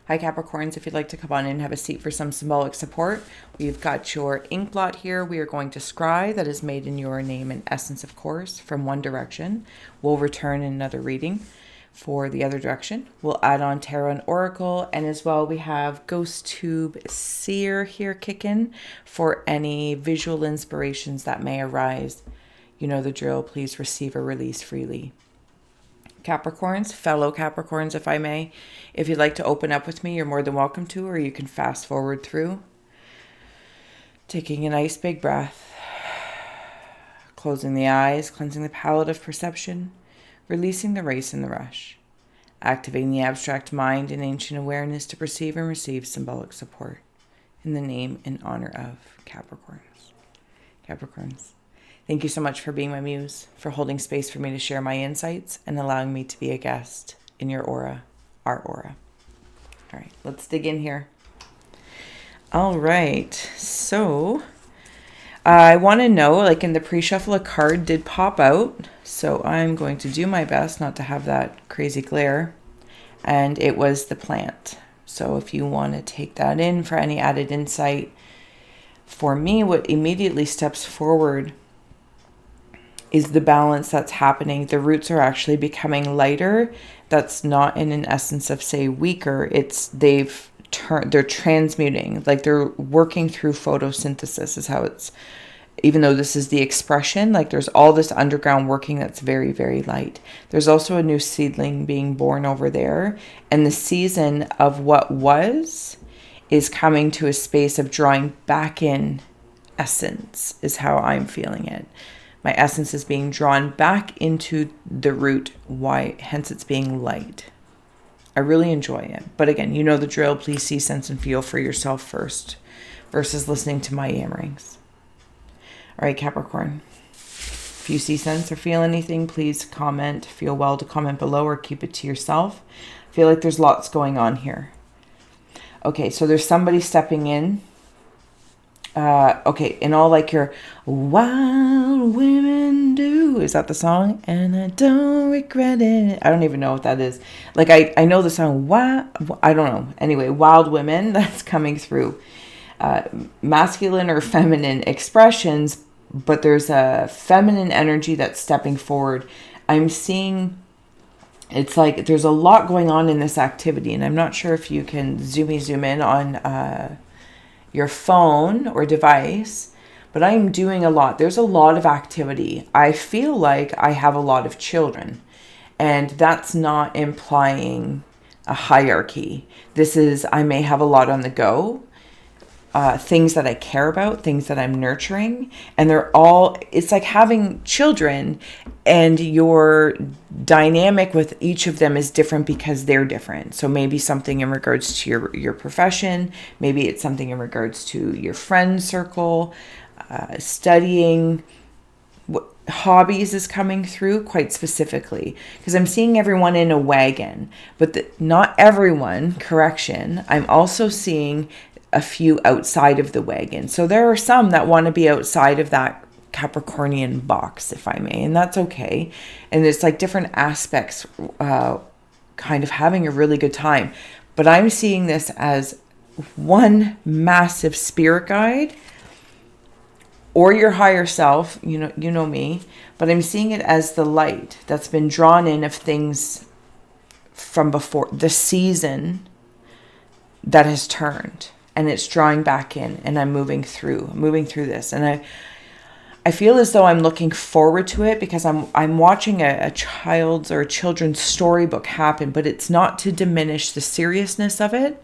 Hi Capricorns, if you'd like to come on in and have a seat for some symbolic support, we've got your ink blot here. We are going to scry, that is made in your name and essence, of course, from one direction. We'll return in another reading for the other direction. We'll add on tarot and oracle, and as well we have Ghost Tube Seer here kicking for any visual inspirations that may arise. You know the drill, please receive or release freely. Capricorns, fellow Capricorns, if I may, if you'd like to open up with me, you're more than welcome to, or you can fast forward through. Taking a nice big breath, closing the eyes, cleansing the palette of perception, releasing the race and the rush, activating the abstract mind and ancient awareness to perceive and receive symbolic support in the name and honor of Capricorns. Capricorns. Thank you so much for being my muse, for holding space for me to share my insights and allowing me to be a guest in your aura, our aura. All right, let's dig in here. All right, so I want to know, like in the pre-shuffle, a card did pop out, so I'm going to do my best not to have that crazy glare, and it was the plant. So if you want to take that in for any added insight, for me, what immediately steps forward is the balance that's happening. The roots are actually becoming lighter. That's not in an essence of, say, weaker. It's they're transmuting, like they're working through photosynthesis is how it's, even though this is the expression, like there's all this underground working that's very, very light. There's also a new seedling being born over there. And the season of what was is coming to a space of drawing back in essence is how I'm feeling it. My essence is being drawn back into the root, why, hence it's being light. I really enjoy it. But again, you know the drill. Please see, sense, and feel for yourself first versus listening to my yammerings. All right, Capricorn. If you see, sense, or feel anything, please comment. Feel well to comment below or keep it to yourself. I feel like there's lots going on here. Okay, so there's somebody stepping in. Okay, in all like your wild women do. Is that the song? And I don't regret it. I don't even know what that is. Like I know the song. I don't know. Anyway, wild women, that's coming through. Masculine or feminine expressions, but there's a feminine energy that's stepping forward. I'm seeing, it's like there's a lot going on in this activity, and I'm not sure if you can zoom in on your phone or device, but I'm doing a lot. There's a lot of activity. I feel like I have a lot of children, and that's not implying a hierarchy. This is, I may have a lot on the go, things that I care about, things that I'm nurturing, and they're all, it's like having children, and your dynamic with each of them is different because they're different. So maybe something in regards to your profession, maybe it's something in regards to your friend circle, studying, hobbies is coming through quite specifically, because I'm seeing everyone in a wagon, but not everyone, correction. I'm also seeing a few outside of the wagon. So there are some that want to be outside of that Capricornian box, if I may, and that's okay. And it's like different aspects, kind of having a really good time. But I'm seeing this as one massive spirit guide, or your higher self, you know me, but I'm seeing it as the light that's been drawn in of things from before, the season that has turned, and it's drawing back in, and I'm moving through this. And I feel as though I'm looking forward to it, because I'm watching a child's or a children's storybook happen, but it's not to diminish the seriousness of it.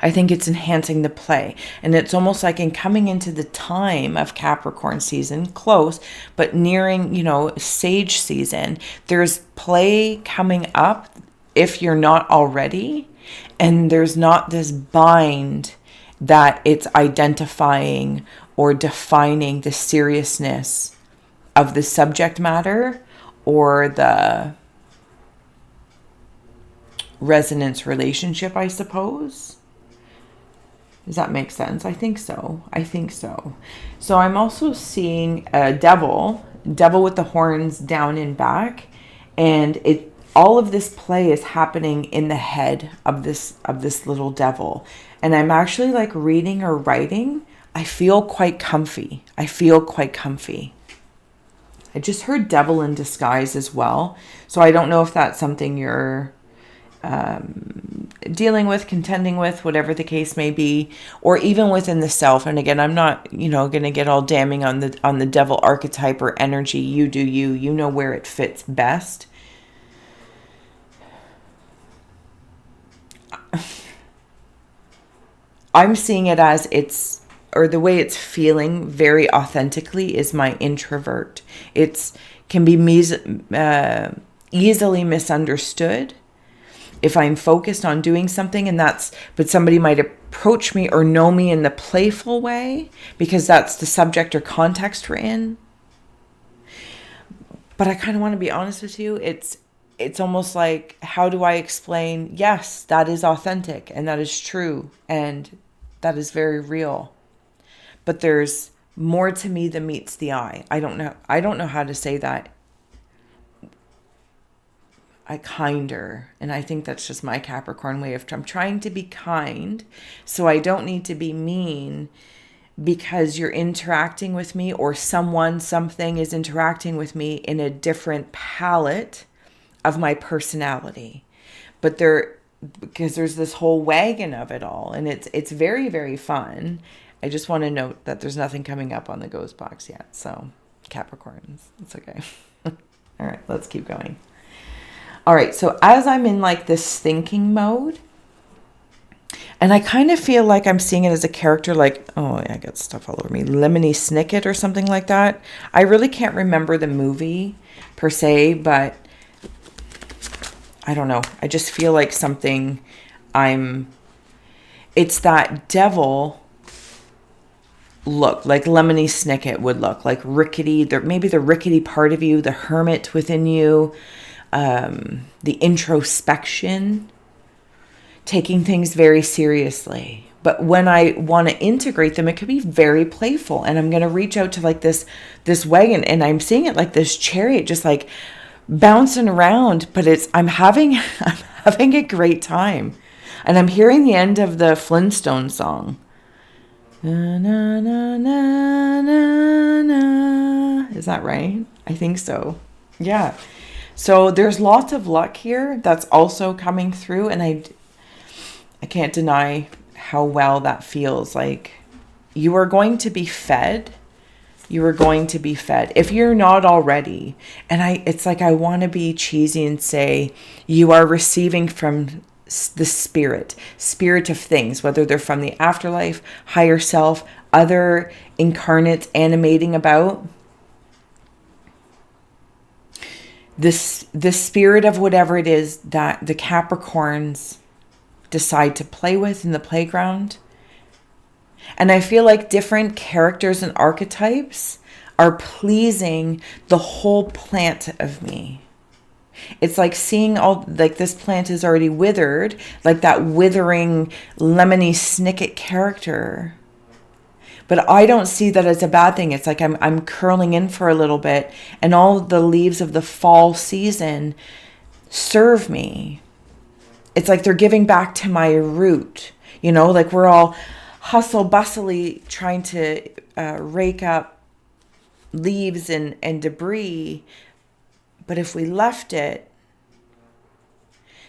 I think it's enhancing the play. And it's almost like in coming into the time of Capricorn season, close, but nearing, sage season, there's play coming up if you're not already. And there's not this bind that it's identifying or defining the seriousness of the subject matter or the resonance relationship, I suppose. Does that make sense? I think so. So I'm also seeing a devil with the horns down and back, and all of this play is happening in the head of this little devil. And I'm actually like reading or writing. I feel quite comfy. I just heard devil in disguise as well. So I don't know if that's something you're dealing with, contending with, whatever the case may be, or even within the self. And again, I'm not, going to get all damning on the devil archetype or energy. You do you. You know where it fits best. I'm seeing it as the way it's feeling very authentically is my introvert. It can be easily misunderstood if I'm focused on doing something, but somebody might approach me or know me in the playful way because that's the subject or context we're in. But I kind of want to be honest with you. It's almost like, how do I explain? Yes, that is authentic and that is true and that is very real. But there's more to me than meets the eye. I don't know how to say that. And I think that's just my Capricorn way I'm trying to be kind, so I don't need to be mean because you're interacting with me, or something is interacting with me in a different palette of my personality. But because there's this whole wagon of it all, and it's very, very fun. I just want to note that there's nothing coming up on the ghost box yet. So Capricorns, it's okay. All right, let's keep going. All right, so as I'm in like this thinking mode, and I kind of feel like I'm seeing it as a character like, oh, I got stuff all over me, Lemony Snicket or something like that. I really can't remember the movie per se, but I don't know. I just feel like it's that devil look, like Lemony Snicket would look, like rickety, maybe the rickety part of you, the hermit within you, the introspection, taking things very seriously. But when I want to integrate them, it could be very playful. And I'm going to reach out to like this wagon, and I'm seeing it like this chariot just like bouncing around, but I'm having a great time. And I'm hearing the end of the Flintstone song. Na, na, na, na, na, na. Is that right? I think so. Yeah. So there's lots of luck here that's also coming through, and I can't deny how well that feels. Like you are going to be fed. You are going to be fed if you're not already. And it's like I want to be cheesy and say you are receiving from the spirit of things, whether they're from the afterlife, higher self, other incarnates animating about. The spirit of whatever it is that the Capricorns decide to play with in the playground. And I feel like different characters and archetypes are pleasing the whole plant of me. It's like seeing like this plant is already withered, like that withering Lemony Snicket character. But I don't see that as a bad thing. It's like I'm curling in for a little bit, and all the leaves of the fall season serve me. It's like they're giving back to my root. Like we're all hustle bustily trying to rake up leaves and debris. But if we left it,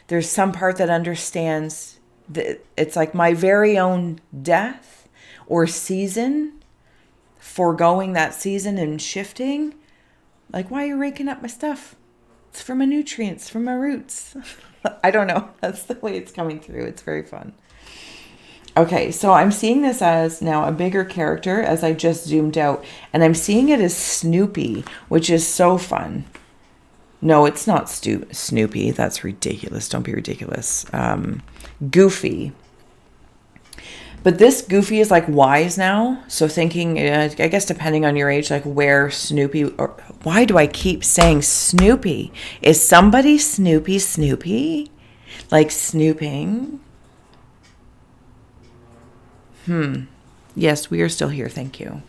there's some part that understands that it's like my very own death or season, foregoing that season and shifting. Like, why are you raking up my stuff? It's for my nutrients, for my roots. I don't know. That's the way it's coming through. It's very fun. Okay, so I'm seeing this as now a bigger character as I just zoomed out. And I'm seeing it as Snoopy, which is so fun. No, it's not Snoopy. That's ridiculous. Don't be ridiculous. Goofy. But this Goofy is like wise now. So thinking, I guess depending on your age, like where Snoopy, or why do I keep saying Snoopy? Is somebody Snoopy? Like snooping? Yes, we are still here. Thank you.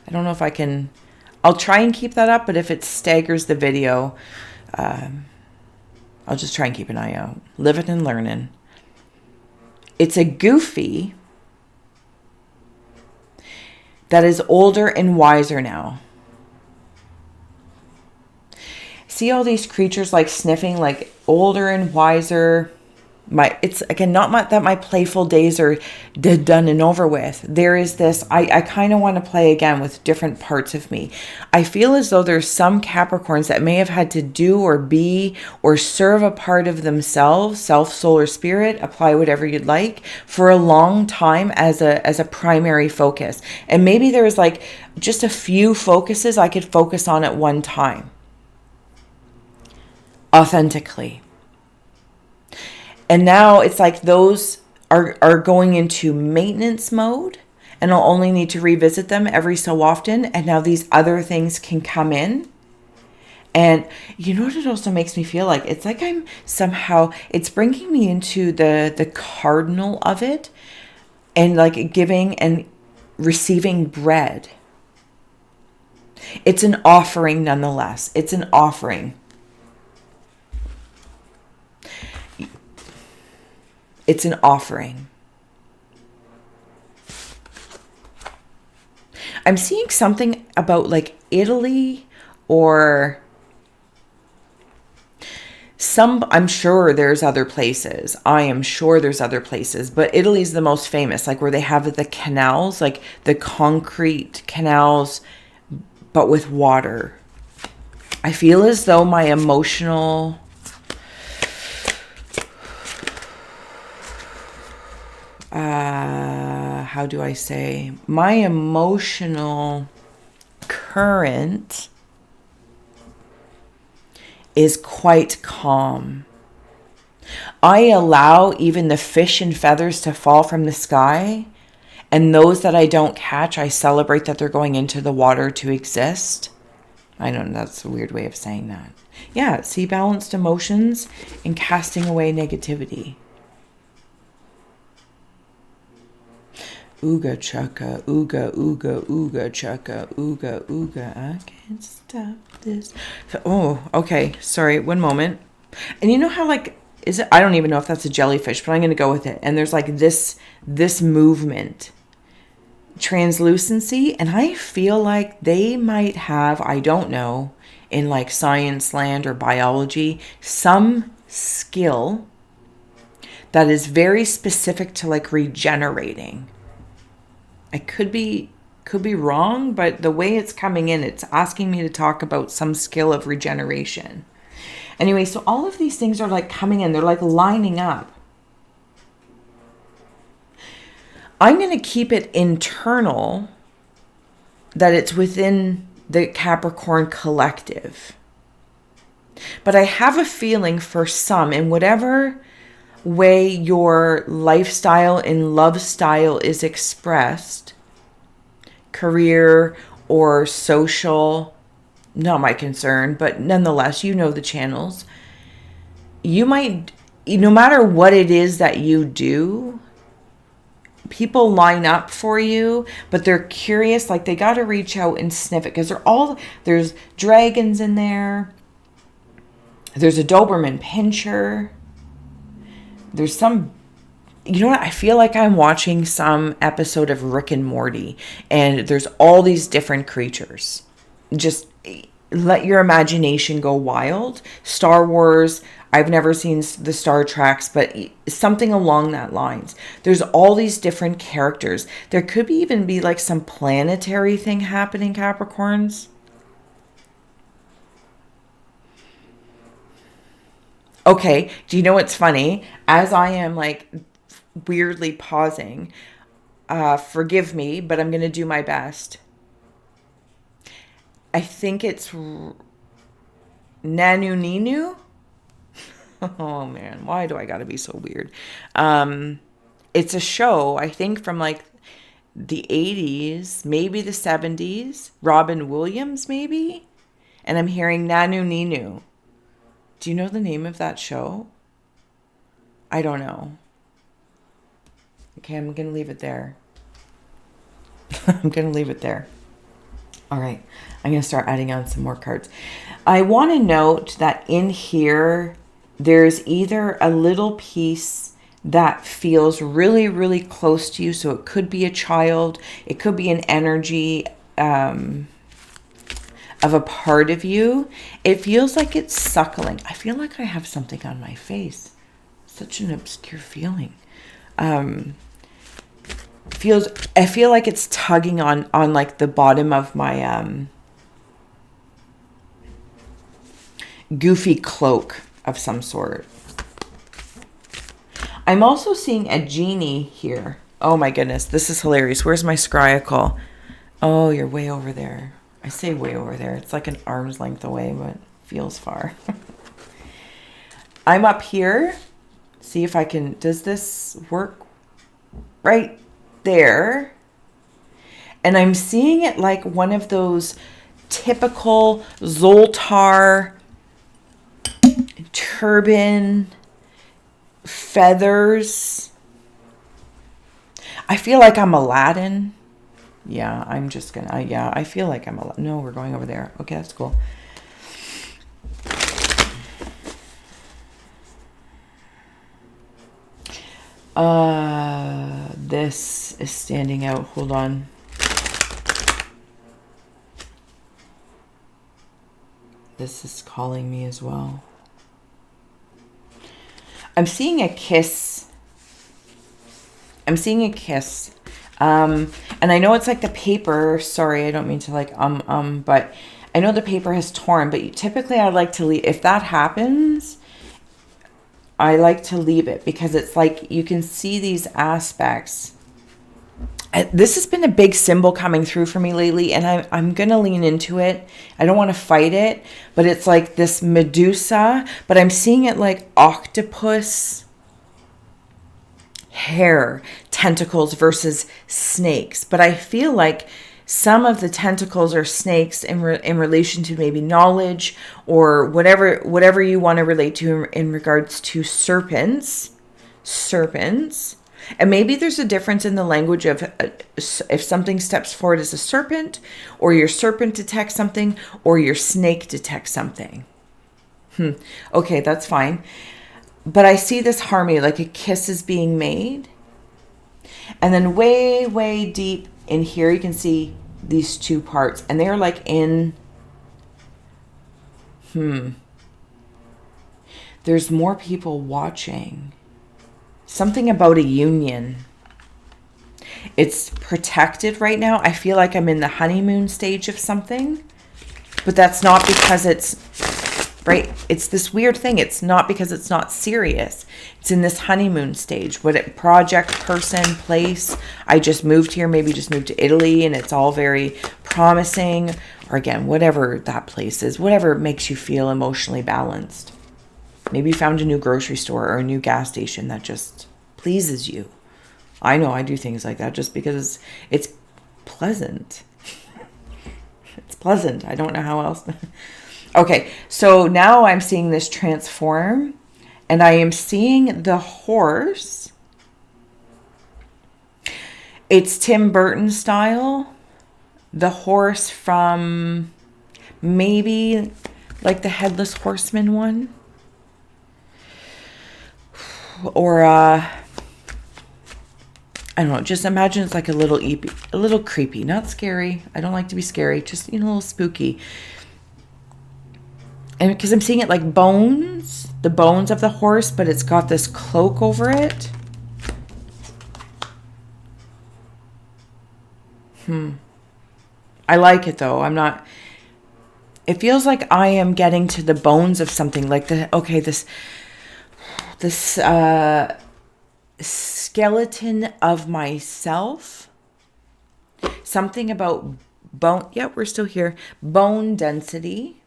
I don't know if I can, I'll try and keep that up, but if it staggers the video, I'll just try and keep an eye out. Living and learning. It's a goofy that is older and wiser now. See all these creatures like sniffing, like older and wiser. It's again not that my playful days are done and over with. There is this, I kind of want to play again with different parts of me. I feel as though there's some Capricorns that may have had to do or be or serve a part of themselves, self, soul, or spirit, apply whatever you'd like, for a long time as a primary focus. And maybe there was like just a few focuses I could focus on at one time. Authentically. And now it's like those are going into maintenance mode, and I'll only need to revisit them every so often. And now these other things can come in. And you know what it also makes me feel like? It's like I'm somehow, it's bringing me into the cardinal of it, and like giving and receiving bread. It's an offering nonetheless. It's an offering. It's an offering. I'm seeing something about like Italy or I'm sure there's other places. I am sure there's other places, but Italy's the most famous, like where they have the canals, like the concrete canals, but with water. I feel as though my emotional... how do I say? My emotional current is quite calm. I allow even the fish and feathers to fall from the sky, and those that I don't catch, I celebrate that they're going into the water to exist. I don't know, that's a weird way of saying that. Yeah, see, balanced emotions and casting away negativity. Ooga chaka, ooga, ooga, ooga chaka, ooga, ooga. I can't stop this. Oh, okay. Sorry, one moment. And you know how like, is it? I don't even know if that's a jellyfish, but I'm going to go with it. And there's like this movement, translucency. And I feel like they might have, I don't know, in like science land or biology, some skill that is very specific to like regenerating. I could be wrong, but the way it's coming in, it's asking me to talk about some skill of regeneration. Anyway, so all of these things are like coming in. They're like lining up. I'm going to keep it internal, that it's within the Capricorn collective. But I have a feeling for some, in whatever way your lifestyle and love style is expressed, career or social, not my concern, but nonetheless, you know the channels. You might, no matter what it is that you do, people line up for you, but they're curious, like they got to reach out and sniff it, because there's dragons in there. There's a Doberman Pinscher. There's some, you know what? I feel like I'm watching some episode of Rick and Morty, and there's all these different creatures. Just let your imagination go wild. Star Wars, I've never seen the Star Treks, but something along that lines. There's all these different characters. There could even be like some planetary thing happening, Capricorns. Okay, do you know what's funny? As I am like weirdly pausing, forgive me, but I'm going to do my best. I think it's Nanu Ninu. Oh man, why do I got to be so weird? It's a show, I think from like the 80s, maybe the 70s. Robin Williams, maybe? And I'm hearing Nanu Ninu. Do you know the name of that show? I don't know. Okay, I'm going to leave it there. I'm going to leave it there. All right. I'm going to start adding on some more cards. I want to note that in here, there's either a little piece that feels really, really close to you. So it could be a child. It could be an energy of a part of you. It feels like it's suckling. I feel like I have something on my face. Such an obscure feeling. I feel like it's tugging on like the bottom of my goofy cloak of some sort. I'm also seeing a genie here. Oh my goodness, this is hilarious. Where's my scrying? Oh, you're way over there. I say way over there. It's like an arm's length away, but feels far. I'm up here. See if I can, does this work? Right there. And I'm seeing it like one of those typical Zoltar turban feathers. I feel like I'm Aladdin. Yeah, I'm just gonna, yeah, I feel like I'm Aladdin. No, we're going over there. Okay, that's cool. This is standing out. Hold on. This is calling me as well. I'm seeing a kiss. I'm seeing a kiss. And I know it's like the paper. Sorry, I don't mean to like, but I know the paper has torn, but typically I like to leave. If that happens, I like to leave it because it's like you can see these aspects. This has been a big symbol coming through for me lately, and I'm going to lean into it. I don't want to fight it, but it's like this Medusa, but I'm seeing it like octopus hair, tentacles versus snakes. But I feel like some of the tentacles are snakes in relation to maybe knowledge or whatever you want to relate to in regards to serpents. And maybe there's a difference in the language of if something steps forward as a serpent, or your serpent detects something, or your snake detects something. Okay, that's fine. But I see this harmony, like a kiss is being made. And then way, way deep in here, you can see these two parts. And they're like in... There's more people watching. Something about a union. It's protected right now. I feel like I'm in the honeymoon stage of something. But that's not because it's... Right? It's this weird thing. It's not because it's not serious. It's in this honeymoon stage. Project, person, place. I just moved here. Maybe just moved to Italy. And it's all very promising. Or again, whatever that place is. Whatever makes you feel emotionally balanced. Maybe you found a new grocery store or a new gas station that just pleases you. I know I do things like that just because it's pleasant. It's pleasant. I don't know how else. Okay, so now I'm seeing this transform, and I am seeing the horse. It's Tim Burton style. The horse from maybe like the Headless Horseman one. Or, I don't know, just imagine it's like a little creepy, not scary. I don't like to be scary, just, a little spooky. And because I'm seeing it like bones, the bones of the horse, but it's got this cloak over it. I like it though. It feels like I am getting to the bones of something like this skeleton of myself. Something about bone. Yep, we're still here. Bone density.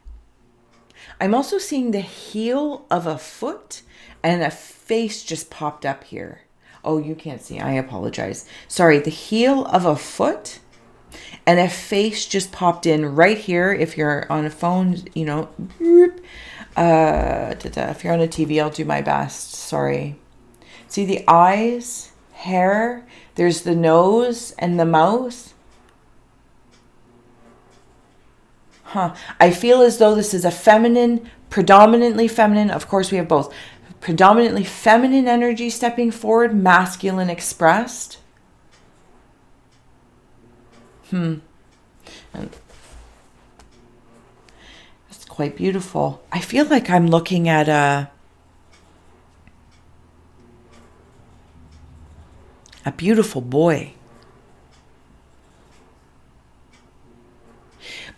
I'm also seeing the heel of a foot and a face just popped up here. Oh, you can't see. I apologize. Sorry, the heel of a foot and a face just popped in right here. If you're on a phone, if you're on a TV, I'll do my best. Sorry. See the eyes, hair, there's the nose and the mouth. I feel as though this is a feminine, predominantly feminine. Of course, we have both. Predominantly feminine energy stepping forward, masculine expressed. And it's quite beautiful. I feel like I'm looking at a beautiful boy.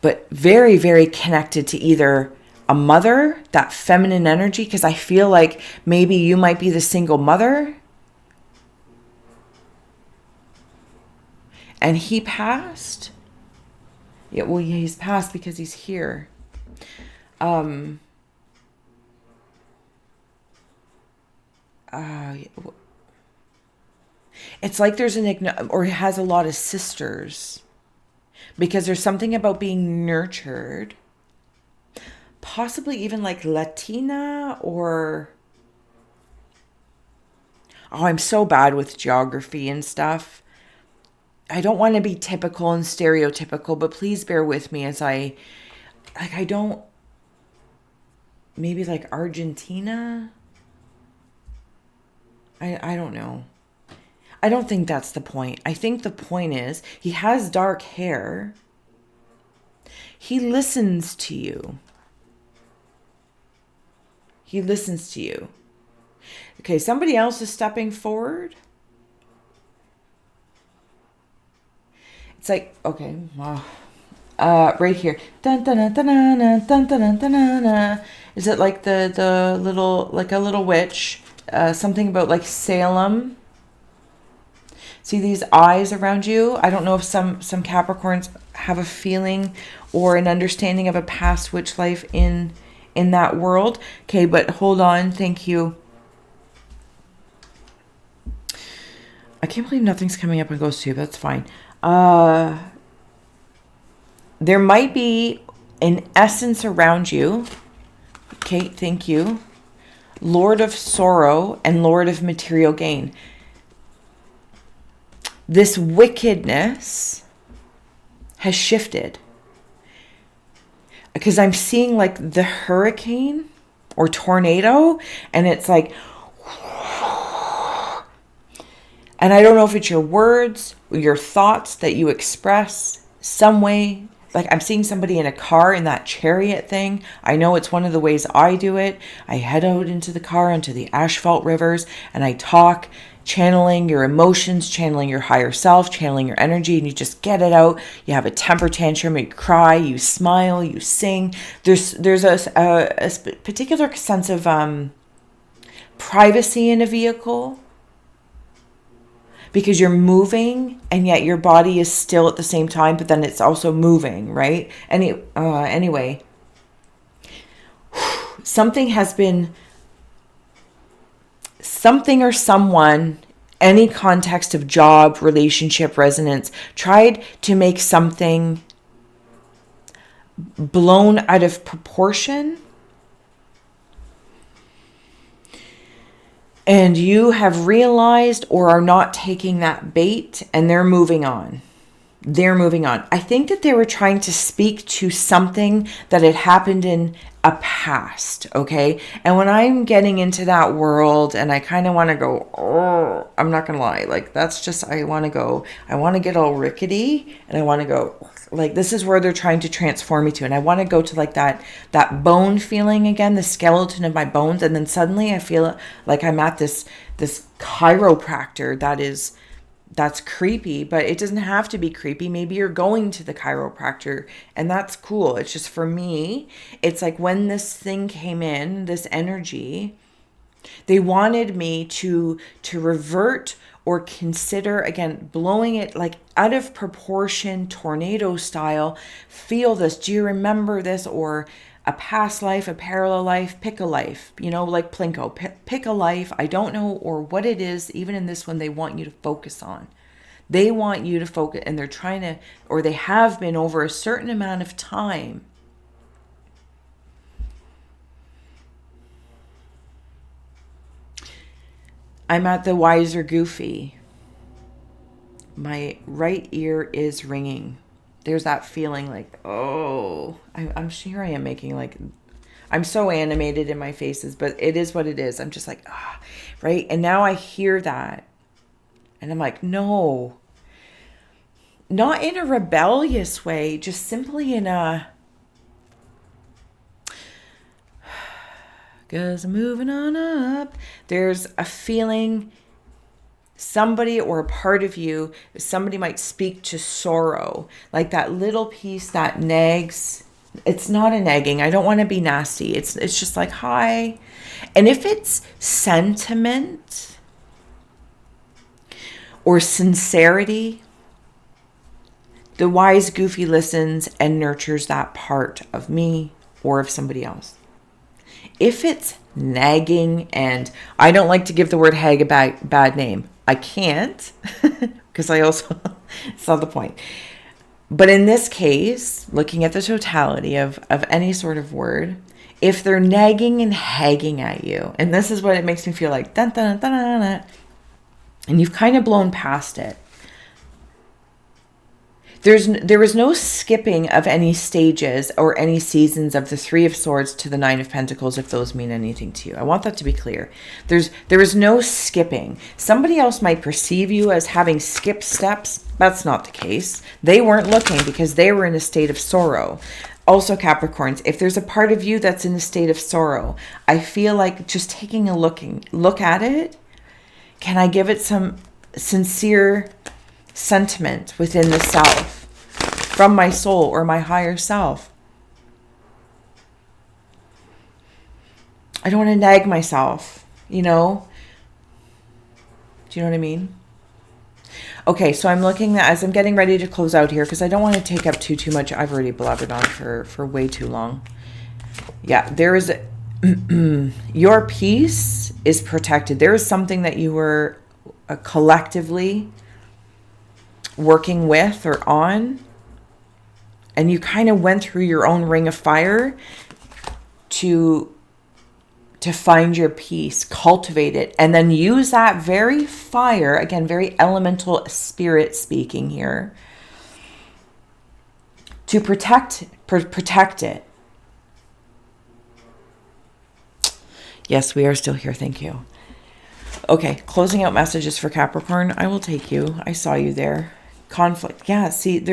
But very, very connected to either a mother, that feminine energy, because I feel like maybe you might be the single mother. And he passed. Yeah, well, yeah, he's passed because he's here. It's like there's or he has a lot of sisters, because there's something about being nurtured, possibly even like Latina or, oh, I'm so bad with geography and stuff. I don't want to be typical and stereotypical, but please bear with me as I don't, maybe like Argentina. I don't know. I don't think that's the point. I think the point is he has dark hair. He listens to you. He listens to you. Okay, somebody else is stepping forward. It's like, okay, right here. Dun, dun, dun, dun, dun, dun, dun, dun, dun, dun. Is it like the little, like a little witch? Something about like Salem. See these eyes around you? I don't know if some Capricorns have a feeling or an understanding of a past witch life in that world. Okay, but hold on. Thank you. I can't believe nothing's coming up on Ghost Tube. That's fine. There might be an essence around you. Okay, thank you. Lord of Sorrow and Lord of Material Gain. This wickedness has shifted. Because I'm seeing like the hurricane or tornado, and it's like, and I don't know if it's your words or your thoughts that you express some way. Like I'm seeing somebody in a car in that chariot thing. I know it's one of the ways I do it. I head out into the car, into the asphalt rivers, and I talk, channeling your emotions, channeling your higher self, channeling your energy, and you just get it out. You have a temper tantrum, you cry, you smile, you sing. There's a particular sense of privacy in a vehicle, because you're moving and yet your body is still at the same time, but then it's also moving, right? Anyway, something or someone, any context of job, relationship, resonance, tried to make something blown out of proportion. And you have realized or are not taking that bait, and they're moving on. They're moving on. I think that they were trying to speak to something that had happened in a past, okay? And when I'm getting into that world and I kind of want to go, oh, I'm not going to lie. Like, that's just, I want to get all rickety, and I want to go, like, this is where they're trying to transform me to. And I want to go to like that bone feeling again, the skeleton of my bones. And then suddenly I feel like I'm at this chiropractor that's creepy, but it doesn't have to be creepy. Maybe you're going to the chiropractor and that's cool. It's just, for me, it's like when this thing came in, this energy, they wanted me to revert or consider, again, blowing it like out of proportion, tornado style. Feel this. Do you remember this? Or a past life, a parallel life, pick a life, like Plinko, pick a life. I don't know, or what it is. Even in this one, they want you to focus on. They want you to focus, and they're trying to, or they have been over a certain amount of time. I'm at the wiser goofy. My right ear is ringing. there's that feeling like, oh, I'm sure I am making like, I'm so animated in my faces, but it is what it is. I'm just like, ah, right? And now I hear that. And I'm like, no, not in a rebellious way, just simply in a, because I'm moving on up. There's a feeling somebody or a part of you, somebody might speak to sorrow, like that little piece that nags. It's not a nagging. I don't want to be nasty. It's just like, hi. And if it's sentiment or sincerity, the wise goofy listens and nurtures that part of me or of somebody else. If it's nagging, and I don't like to give the word hag a bad name. I can't, because I also, it's not the point. But in this case, looking at the totality of any sort of word, if they're nagging and hagging at you, and this is what it makes me feel like, dun, dun, dun, dun, dun, and you've kind of blown past it. There was no skipping of any stages or any seasons of the Three of Swords to the Nine of Pentacles, if those mean anything to you. I want that to be clear. There is no skipping. Somebody else might perceive you as having skipped steps. That's not the case. They weren't looking because they were in a state of sorrow. Also, Capricorns, if there's a part of you that's in a state of sorrow, I feel like just taking a look at it. Can I give it some sincere sentiment within the self, from my soul or my higher self? I don't want to nag myself, you know? Do you know what I mean? Okay, so I'm looking at, as I'm getting ready to close out here, because I don't want to take up too much. I've already blabbered on for way too long. Yeah, there is your peace is protected. There is something that you were collectively working with or on, and you kind of went through your own ring of fire to find your peace, cultivate it, and then use that very fire, again, very elemental spirit speaking here, to protect it. Yes, we are still here. Thank you. Okay, closing out messages for Capricorn. I will take you. I saw you there. Conflict. Yeah, see,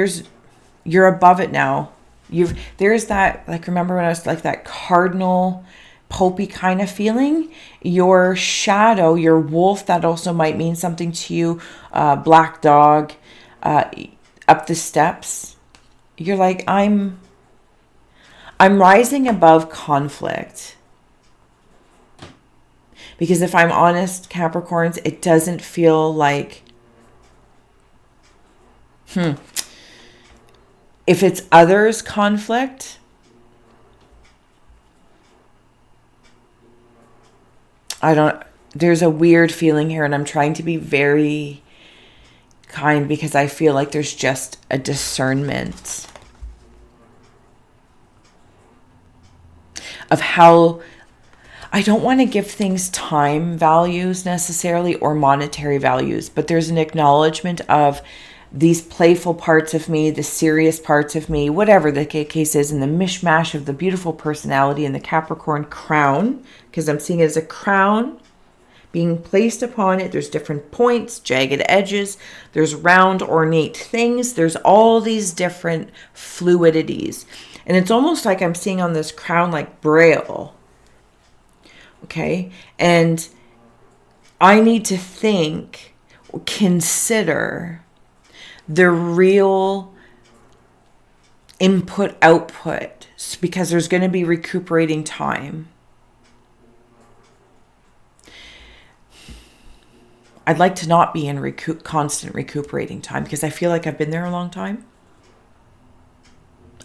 you're above it now. There's that, like, remember when I was like that cardinal popey kind of feeling? Your shadow, your wolf, that also might mean something to you. Black dog, up the steps. You're like, I'm rising above conflict. Because if I'm honest, Capricorns, it doesn't feel like, if it's others' conflict, there's a weird feeling here, and I'm trying to be very kind because I feel like there's just a discernment of how, I don't want to give things time values necessarily or monetary values, but there's an acknowledgement of these playful parts of me, the serious parts of me, whatever the case is, and the mishmash of the beautiful personality and the Capricorn crown, because I'm seeing it as a crown being placed upon it. There's different points, jagged edges, there's round, ornate things, there's all these different fluidities. And it's almost like I'm seeing on this crown like braille. Okay, and I need to consider the real input output, because there's going to be recuperating time. I'd like to not be in constant recuperating time, because I feel like I've been there a long time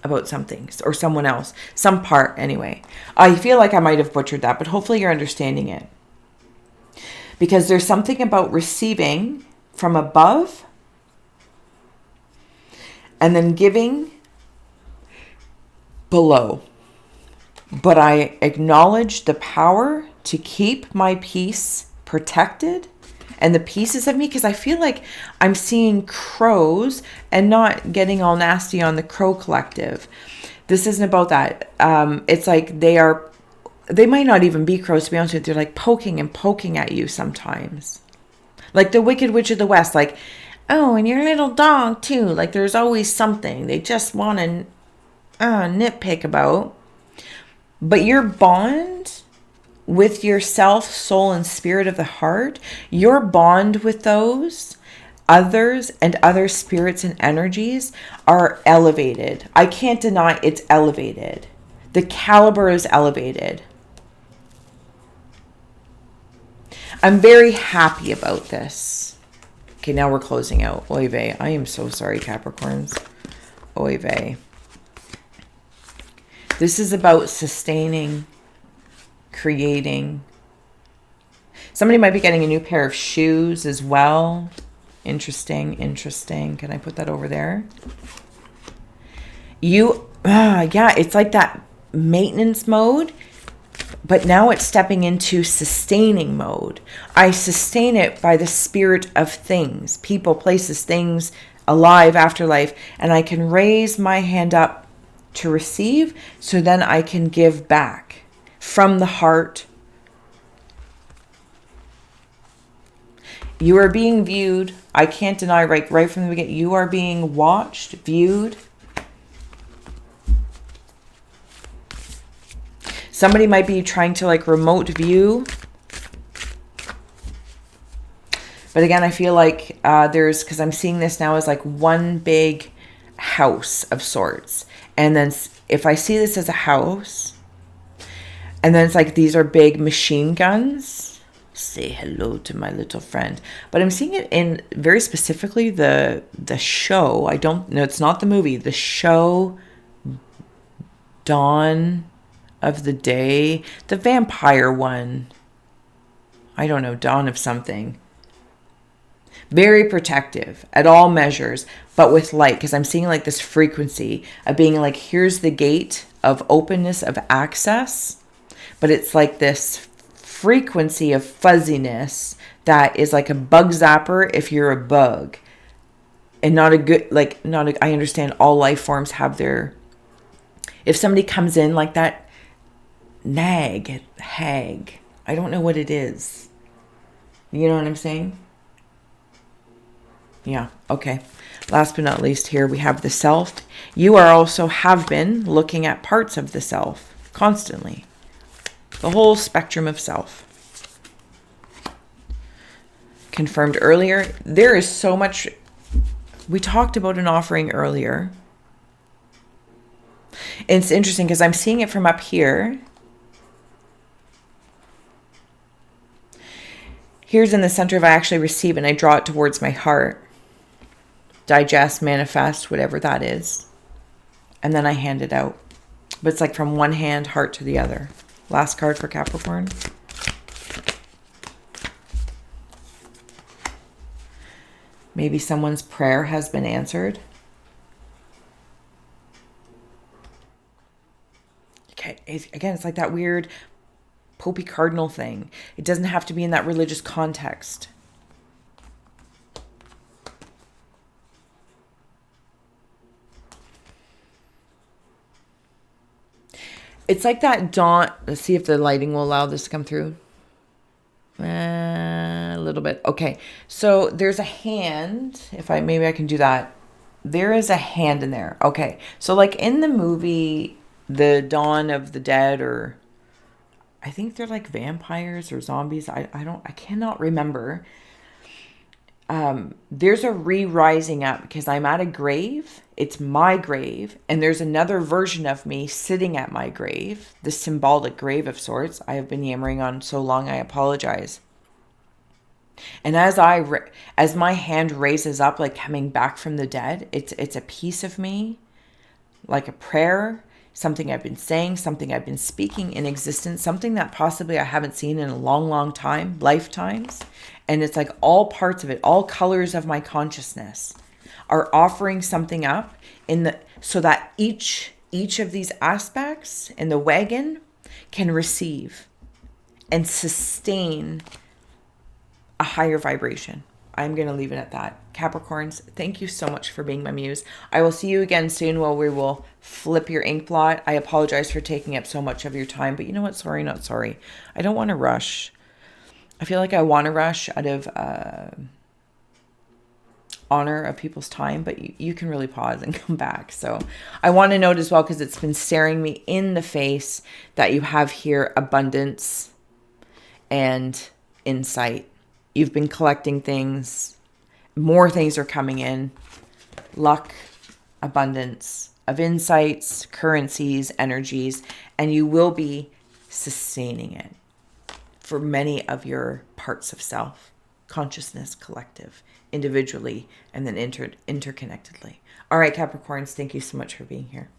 about something or someone else, some part anyway. I feel like I might have butchered that, but hopefully you're understanding it. Because there's something about receiving from above and then giving below. But I acknowledge the power to keep my peace protected and the pieces of me, because I feel like I'm seeing crows, and not getting all nasty on the crow collective. This isn't about that. It's like they might not even be crows, to be honest with you. They're like poking at you sometimes. Like the Wicked Witch of the West, like, oh, and your little dog too. Like there's always something they just want to nitpick about. But your bond with yourself, soul, and spirit of the heart, your bond with those others and other spirits and energies are elevated. I can't deny it's elevated. The caliber is elevated. I'm very happy about this. Okay, now we're closing out. Oy vey. I am so sorry, Capricorns. Oy vey. This is about sustaining, creating. Somebody might be getting a new pair of shoes as well. Interesting. Can I put that over there? Yeah, it's like that maintenance mode, but now it's stepping into sustaining mode. I sustain it by the spirit of things, people, places, things, alive, afterlife, and I can raise my hand up to receive, so then I can give back from the heart. You are being viewed. I can't deny right from the beginning. You are being watched, viewed. Somebody might be trying to like remote view. But again, I feel like because I'm seeing this now as like one big house of sorts. And then if I see this as a house, and then it's like these are big machine guns. Say hello to my little friend. But I'm seeing it in very specifically the show. I don't know, it's not the movie. The show Dawn of the Day. The vampire one. I don't know, Dawn of something. Very protective at all measures, but with light, because I'm seeing like this frequency of being like, here's the gate of openness, of access, but it's like this frequency of fuzziness that is like a bug zapper if you're a bug, and not a good, like, not a, I understand all life forms have their, if somebody comes in like that, hag, I don't know what it is. You know what I'm saying? Yeah, okay. Last but not least, here we have the self. You are also have been looking at parts of the self constantly. The whole spectrum of self. Confirmed earlier. There is so much. We talked about an offering earlier. It's interesting because I'm seeing it from up here. Here's in the center of I actually receive, and I draw it towards my heart. Digest, manifest, whatever that is. And then I hand it out. But it's like from one hand, heart to the other. Last card for Capricorn. Maybe someone's prayer has been answered. Okay, again, it's like that weird Popey Cardinal thing. It doesn't have to be in that religious context. It's like that dawn. Let's see if the lighting will allow this to come through. A little bit. Okay. So there's a hand. Maybe I can do that. There is a hand in there. Okay. So like in the movie, The Dawn of the Dead, or I think they're like vampires or zombies. I cannot remember. There's a re-rising up because I'm at a grave. It's my grave. And there's another version of me sitting at my grave. The symbolic grave of sorts. I have been yammering on so long, I apologize. And as my hand raises up, like coming back from the dead, it's a piece of me, like a prayer, something I've been saying, something I've been speaking in existence, something that possibly I haven't seen in a long, long time, lifetimes. And it's like all parts of it, all colors of my consciousness are offering something up so that each of these aspects in the wagon can receive and sustain a higher vibration. I'm going to leave it at that. Capricorns, thank you so much for being my muse. I will see you again soon where we will flip your ink blot. I apologize for taking up so much of your time, but you know what? Sorry, not sorry. I don't want to rush. I feel like I want to rush out of honor of people's time, but you can really pause and come back. So I want to note as well, because it's been staring me in the face, that you have here abundance and insight. You've been collecting things. More things are coming in. Luck, abundance of insights, currencies, energies, and you will be sustaining it for many of your parts of self, consciousness, collective, individually, and then interconnectedly. All right, Capricorns, thank you so much for being here.